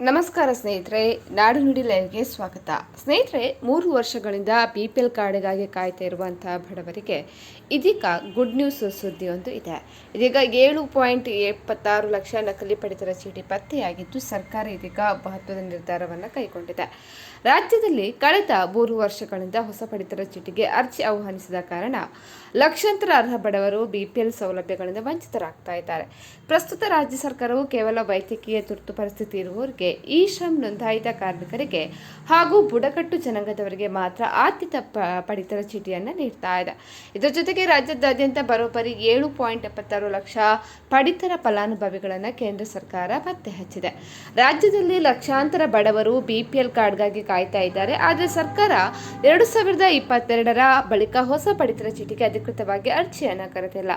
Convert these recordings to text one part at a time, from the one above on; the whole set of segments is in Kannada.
ನಮಸ್ಕಾರ ಸ್ನೇಹಿತರೆ, ನಾಡು ನುಡಿ ಲೈವ್ಗೆ ಸ್ವಾಗತ. ಸ್ನೇಹಿತರೆ, 3 ವರ್ಷಗಳಿಂದ BPL ಕಾರ್ಡ್ಗಾಗಿ ಕಾಯ್ತಾ ಇರುವಂತಹ ಬಡವರಿಗೆ ಇದೀಗ ಗುಡ್ ನ್ಯೂಸ್ ಸುದ್ದಿಯೊಂದು ಇದೆ. ಇದೀಗ 7.76 ಲಕ್ಷ ನಕಲಿ ಪಡಿತರ ಚೀಟಿ ಪತ್ತೆಯಾಗಿದ್ದು, ಸರ್ಕಾರ ಇದೀಗ ಮಹತ್ವದ ನಿರ್ಧಾರವನ್ನು ಕೈಗೊಂಡಿದೆ. ರಾಜ್ಯದಲ್ಲಿ ಕಳೆದ 3 ವರ್ಷಗಳಿಂದ ಹೊಸ ಪಡಿತರ ಚೀಟಿಗೆ ಅರ್ಜಿ ಆಹ್ವಾನಿಸಿದ ಕಾರಣ ಲಕ್ಷಾಂತರ ಅರ್ಹ ಬಡವರು BPL ಸೌಲಭ್ಯಗಳಿಂದ ವಂಚಿತರಾಗ್ತಾ ಇದ್ದಾರೆ. ಪ್ರಸ್ತುತ ರಾಜ್ಯ ಸರ್ಕಾರವು ಕೇವಲ ವೈದ್ಯಕೀಯ ತುರ್ತು ಪರಿಸ್ಥಿತಿ ಇರುವವರಿಗೆ, ಈ ಶ್ರಮ್ ನೋಂದಾಯಿತ ಕಾರ್ಮಿಕರಿಗೆ ಹಾಗೂ ಬುಡಕಟ್ಟು ಜನಾಂಗದವರಿಗೆ ಮಾತ್ರ ಆದ್ಯತೆ ಪಡಿತರ ಚೀಟಿಯನ್ನು ನೀಡ್ತಾ ಇದೆ. ಇದರ ಜೊತೆಗೆ ರಾಜ್ಯದಾದ್ಯಂತ ಬರೋಬ್ಬರಿ 7.76 ಲಕ್ಷ ಪಡಿತರ ಫಲಾನುಭವಿಗಳನ್ನು ಕೇಂದ್ರ ಸರ್ಕಾರ ಪತ್ತೆ ಹಚ್ಚಿದೆ. ರಾಜ್ಯದಲ್ಲಿ ಲಕ್ಷಾಂತರ ಬಡವರು BPL ಕಾರ್ಡ್ಗಾಗಿ ಕಾಯ್ತಾ ಇದ್ದಾರೆ. ಆದರೆ ಸರ್ಕಾರ 2022ರ ಬಳಿಕ ಹೊಸ ಪಡಿತರ ಚೀಟಿಗೆ ಅಧಿಕೃತವಾಗಿ ಅರ್ಜಿಯನ್ನು ಕರೆದಿಲ್ಲ.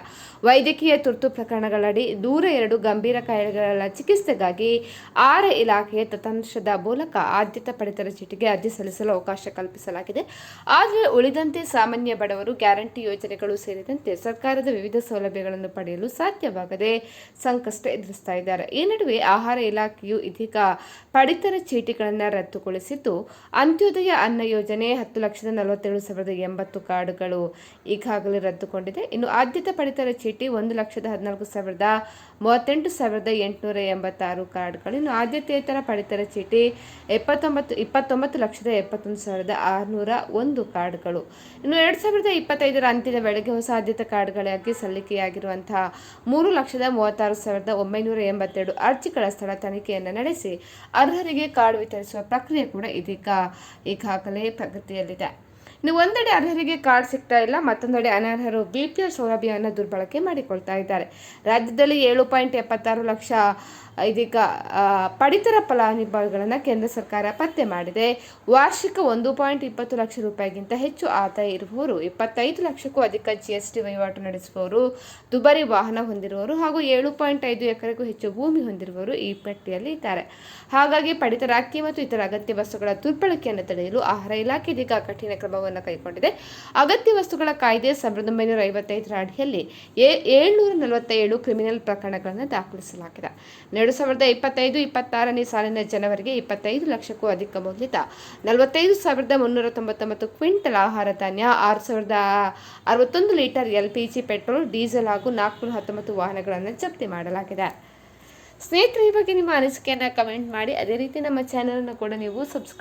ವೈದ್ಯಕೀಯ ತುರ್ತು ಪ್ರಕರಣಗಳಡಿ 102 ಗಂಭೀರ ಕಾಯಿಲೆಗಳ ಚಿಕಿತ್ಸೆಗಾಗಿ 6 ಇಲಾಖೆಯ ತಂತ್ರಾಂಶದ ಮೂಲಕ ಆದ್ಯತಾ ಪಡಿತರ ಚೀಟಿಗೆ ಅರ್ಜಿ ಸಲ್ಲಿಸಲು ಅವಕಾಶ ಕಲ್ಪಿಸಲಾಗಿದೆ. ಆದರೆ ಉಳಿದಂತೆ ಸಾಮಾನ್ಯ ಬಡವರು ಗ್ಯಾರಂಟಿ ಯೋಜನೆಗಳು ಸೇರಿದಂತೆ ಸರ್ಕಾರದ ವಿವಿಧ ಸೌಲಭ್ಯಗಳನ್ನು ಪಡೆಯಲು ಸಾಧ್ಯವಾಗದೆ ಸಂಕಷ್ಟ ಎದುರಿಸ್ತಾ ಇದ್ದಾರೆ. ಈ ನಡುವೆ ಆಹಾರ ಇಲಾಖೆಯು ಇದೀಗ ಪಡಿತರ ಚೀಟಿಗಳನ್ನು ರದ್ದುಗೊಳಿಸಿದ್ದು, ಅಂತ್ಯೋದಯ ಅನ್ನ ಯೋಜನೆ 10,47,080 ಕಾರ್ಡ್ಗಳು ಈಗಾಗಲೇ ರದ್ದುಗೊಂಡಿದೆ. ಇನ್ನು ಆದ್ಯತಾ ಪಡಿತರ ಚೀಟಿ 1,14,38,886 ಕಾರ್ಡ್ಗಳು, ಇನ್ನು ಆದ್ಯತೆಯೇತರ ಪಡಿತರ ಚೀಟಿ 29,71,601 ಕಾರ್ಡ್ಗಳು. ಇನ್ನು 2025ರ ಅಂತ್ಯದ ವೇಳೆಗೆ ಹೊಸ ಆದ್ಯತಾ ಕಾರ್ಡ್ಗಳಾಗಿ ಸಲ್ಲಿಕೆಯಾಗಿರುವಂತಹ 3,36,982 ಅರ್ಜಿಗಳ ಸ್ಥಳ ತನಿಖೆಯನ್ನು ನಡೆಸಿ ಅರ್ಹರಿಗೆ ಕಾರ್ಡ್ ವಿತರಿಸುವ ಪ್ರಕ್ರಿಯೆ ಕೂಡ ಈಗಾಗಲೇ ಪ್ರಗತಿಯಲ್ಲಿದೆ. ಇನ್ನು ಒಂದೆಡೆ ಅರ್ಹರಿಗೆ ಕಾರ್ಡ್ ಸಿಗ್ತಾ ಇಲ್ಲ, ಮತ್ತೊಂದೆಡೆ ಅನರ್ಹರು BPL ಸೌಲಭ್ಯವನ್ನು ದುರ್ಬಳಕೆ ಮಾಡಿಕೊಳ್ತಾ ಇದ್ದಾರೆ. ರಾಜ್ಯದಲ್ಲಿ 7.76 ಲಕ್ಷ ಇದೀಗ ಪಡಿತರ ಫಲಾನುಭವಿಗಳನ್ನು ಕೇಂದ್ರ ಸರ್ಕಾರ ಪತ್ತೆ ಮಾಡಿದೆ. ವಾರ್ಷಿಕ 1.20 ಲಕ್ಷ ರೂಪಾಯಿಗಿಂತ ಹೆಚ್ಚು ಆದಾಯ ಇರುವವರು, 25 ಲಕ್ಷಕ್ಕೂ ಅಧಿಕ GST ವಹಿವಾಟು ನಡೆಸುವವರು, ದುಬಾರಿ ವಾಹನ ಹೊಂದಿರುವವರು ಹಾಗೂ 7.5 ಎಕರೆಗೂ ಹೆಚ್ಚು ಭೂಮಿ ಹೊಂದಿರುವವರು ಈ ಪಟ್ಟಿಯಲ್ಲಿ ಇದ್ದಾರೆ. ಹಾಗಾಗಿ ಪಡಿತರ ಅಕ್ಕಿ ಮತ್ತು ಇತರ ಅಗತ್ಯ ವಸ್ತುಗಳ ದುರ್ಬಳಕೆಯನ್ನು ತಡೆಯಲು ಆಹಾರ ಇಲಾಖೆ ಇದೀಗ ಕಠಿಣ ಕ್ರಮವನ್ನು ಕೈಗೊಂಡಿದೆ. ಅಗತ್ಯ ವಸ್ತುಗಳ ಕಾಯ್ದೆ 1955ರ ಅಡಿಯಲ್ಲಿ 747 ಕ್ರಿಮಿನಲ್ ಪ್ರಕರಣಗಳನ್ನು ದಾಖಲಿಸಲಾಗಿದೆ. 2025-26ನೇ ಸಾಲಿನ ಜನವರಿಗೆ 25 ಲಕ್ಷಕ್ಕೂ ಅಧಿಕ ಮೌಲ್ಯದ 45,399 ಕ್ವಿಂಟಲ್ ಆಹಾರ ಧಾನ್ಯ, 6,061 ಲೀಟರ್ LPG ಪೆಟ್ರೋಲ್, ಡೀಸೆಲ್ ಹಾಗೂ 419 ವಾಹನಗಳನ್ನು ಜಪ್ತಿ ಮಾಡಲಾಗಿದೆ. ಸ್ನೇಹಿತರೆ, ಈ ಬಗ್ಗೆ ನಿಮ್ಮ ಅನಿಸಿಕೆಯನ್ನು ಕಮೆಂಟ್ ಮಾಡಿ. ಅದೇ ರೀತಿ ನಮ್ಮ ಚಾನೆಲ್ ಅನ್ನು ಕೂಡ ನೀವು ಸಬ್ಸ್ಕ್ರೈಬ್